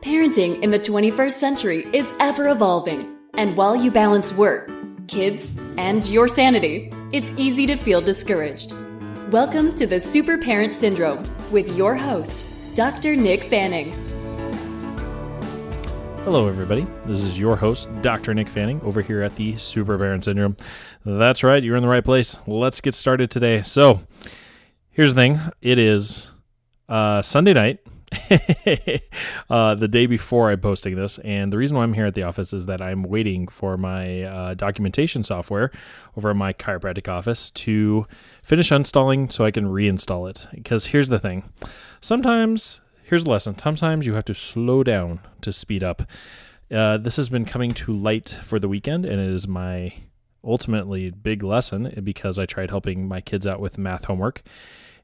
Parenting in the 21st century is ever evolving, and while you balance work, kids, and your sanity, it's easy to feel discouraged. Welcome to the Super Parent Syndrome with your host, Dr. Nick Fanning. Hello, everybody. This is your host, Dr. Nick Fanning, over here at the Super Parent Syndrome. That's right, you're in the right place. Let's get started today. So, here's the thing. It is Sunday night, the day before I'm posting this, and the reason why I'm here at the office is that I'm waiting for my documentation software over at my chiropractic office to finish installing so I can reinstall it. Because here's the thing. Here's the lesson. Sometimes you have to slow down to speed up. This has been coming to light for the weekend, and it is my ultimately big lesson because I tried helping my kids out with math homework,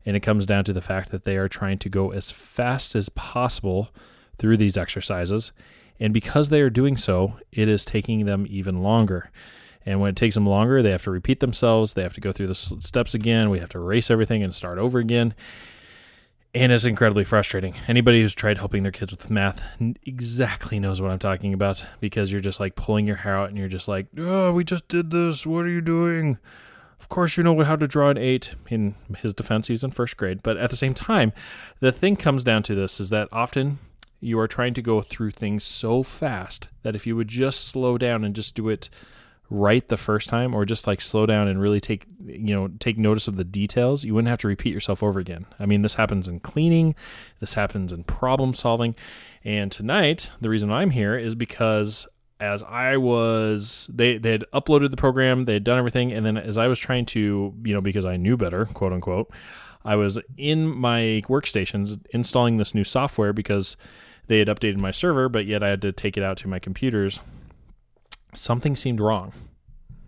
and it comes down to the fact that they are trying to go as fast as possible through these exercises, and because they are doing so, it is taking them even longer. And when it takes them longer, they have to repeat themselves, they have to go through the steps again, we have to erase everything and start over again. And it's incredibly frustrating. Anybody who's tried helping their kids with math exactly knows what I'm talking about, because you're just like pulling your hair out and you're just like, oh, we just did this. What are you doing? Of course you know how to draw an 8. In his defense, he's in first grade. But at the same time, the thing comes down to this is that often you are trying to go through things so fast that if you would just slow down and just do it right the first time, or just like slow down and really take notice of the details, you wouldn't have to repeat yourself over again. I mean, this happens in cleaning, this happens in problem solving. And tonight, the reason I'm here is because they had uploaded the program, they had done everything. And then as I was trying to, because I knew better, quote unquote, I was in my workstations installing this new software because they had updated my server, but yet I had to take it out to my computers. Something seemed wrong.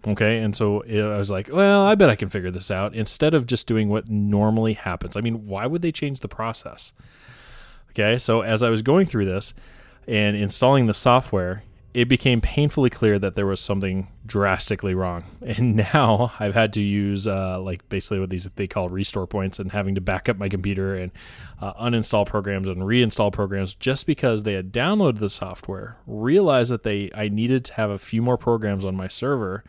Okay. And so I was like, well, I bet I can figure this out instead of just doing what normally happens. I mean, why would they change the process? Okay. So as I was going through this and installing the software, it became painfully clear that there was something drastically wrong. And now I've had to use basically what they call restore points, and having to back up my computer and uninstall programs and reinstall programs just because they had downloaded the software, realized that I needed to have a few more programs on my server,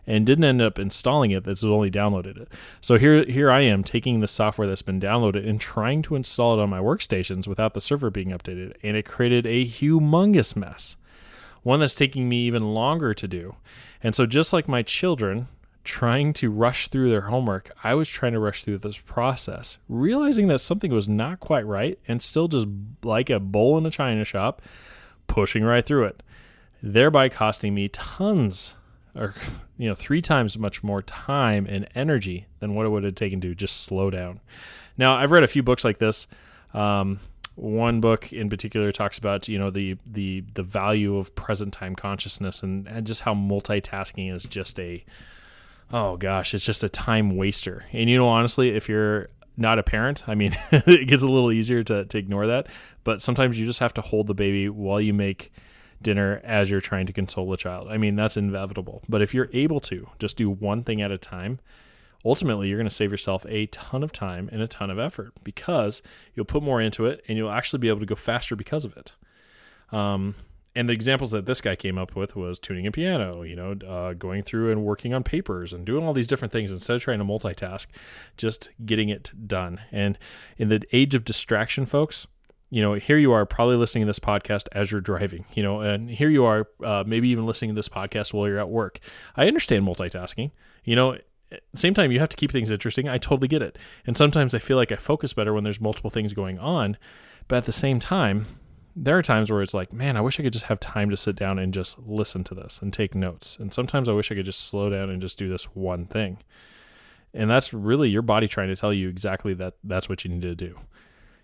and didn't end up installing it. That's only downloaded it. So here I am taking the software that's been downloaded and trying to install it on my workstations without the server being updated. And it created a humongous mess. One that's taking me even longer to do. And so just like my children trying to rush through their homework, I was trying to rush through this process, realizing that something was not quite right, and still just like a bull in a china shop, pushing right through it, thereby costing me tons, or 3 times much more time and energy than what it would have taken to just slow down. Now, I've read a few books like this. One book in particular talks about, the value of present time consciousness and just how multitasking is just it's just a time waster. And, honestly, if you're not a parent, I mean, it gets a little easier to ignore that. But sometimes you just have to hold the baby while you make dinner as you're trying to console the child. I mean, that's inevitable. But if you're able to just do one thing at a time, ultimately, you're going to save yourself a ton of time and a ton of effort, because you'll put more into it and you'll actually be able to go faster because of it. And the examples that this guy came up with was tuning a piano, going through and working on papers and doing all these different things instead of trying to multitask, just getting it done. And in the age of distraction, folks, here you are probably listening to this podcast as you're driving, and here you are maybe even listening to this podcast while you're at work. I understand multitasking, at the same time, you have to keep things interesting. I totally get it. And sometimes I feel like I focus better when there's multiple things going on. But at the same time, there are times where it's like, man, I wish I could just have time to sit down and just listen to this and take notes. And sometimes I wish I could just slow down and just do this one thing. And that's really your body trying to tell you exactly that's what you need to do.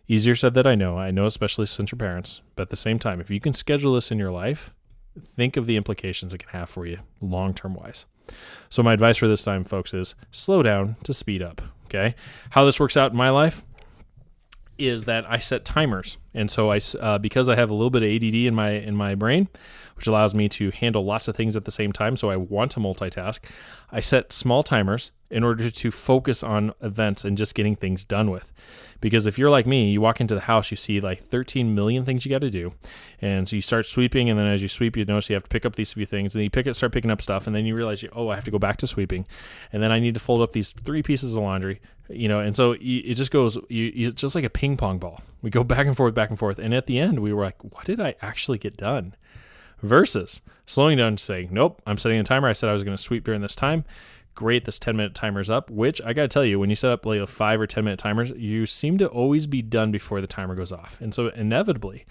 Easier said than I know, especially since you're parents. But at the same time, if you can schedule this in your life, think of the implications it can have for you long-term wise. So my advice for this time, folks, is slow down to speed up, okay? How this works out in my life is that I set timers And so because I have a little bit of ADD in my brain, which allows me to handle lots of things at the same time, so I want to multitask, I set small timers in order to focus on events and just getting things done with. Because if you're like me, you walk into the house, you see like 13 million things you got to do. And so you start sweeping, and then as you sweep, you notice you have to pick up these few things, and then you start picking up stuff, and then you realize, I have to go back to sweeping. And then I need to fold up these 3 pieces of laundry, and so it just goes, it's just like a ping pong ball. We go back and forth. And at the end, we were like, what did I actually get done? Versus slowing down and saying, nope, I'm setting a timer. I said I was going to sweep during this time. Great, this 10-minute timer's up, which I got to tell you, when you set up like a 5 or 10-minute timers, you seem to always be done before the timer goes off. And so inevitably,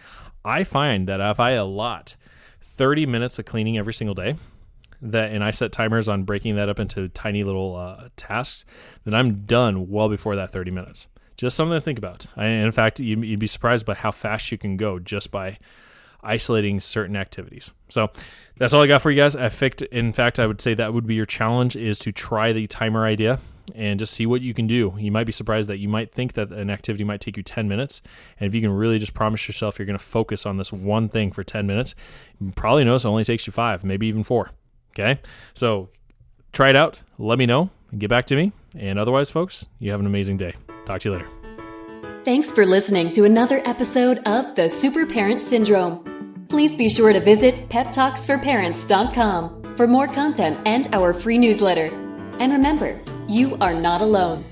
I find that if I allot 30 minutes of cleaning every single day, and I set timers on breaking that up into tiny little tasks, then I'm done well before that 30 minutes. Just something to think about. In fact, you'd be surprised by how fast you can go just by isolating certain activities. So that's all I got for you guys. In fact, I would say that would be your challenge, is to try the timer idea and just see what you can do. You might be surprised that you might think that an activity might take you 10 minutes. And if you can really just promise yourself you're going to focus on this one thing for 10 minutes, you probably notice it only takes you 5, maybe even 4. Okay? So try it out. Let me know and get back to me. And otherwise, folks, you have an amazing day. Talk to you later. Thanks for listening to another episode of the Super Parent Syndrome. Please be sure to visit peptalksforparents.com for more content and our free newsletter. And remember, you are not alone.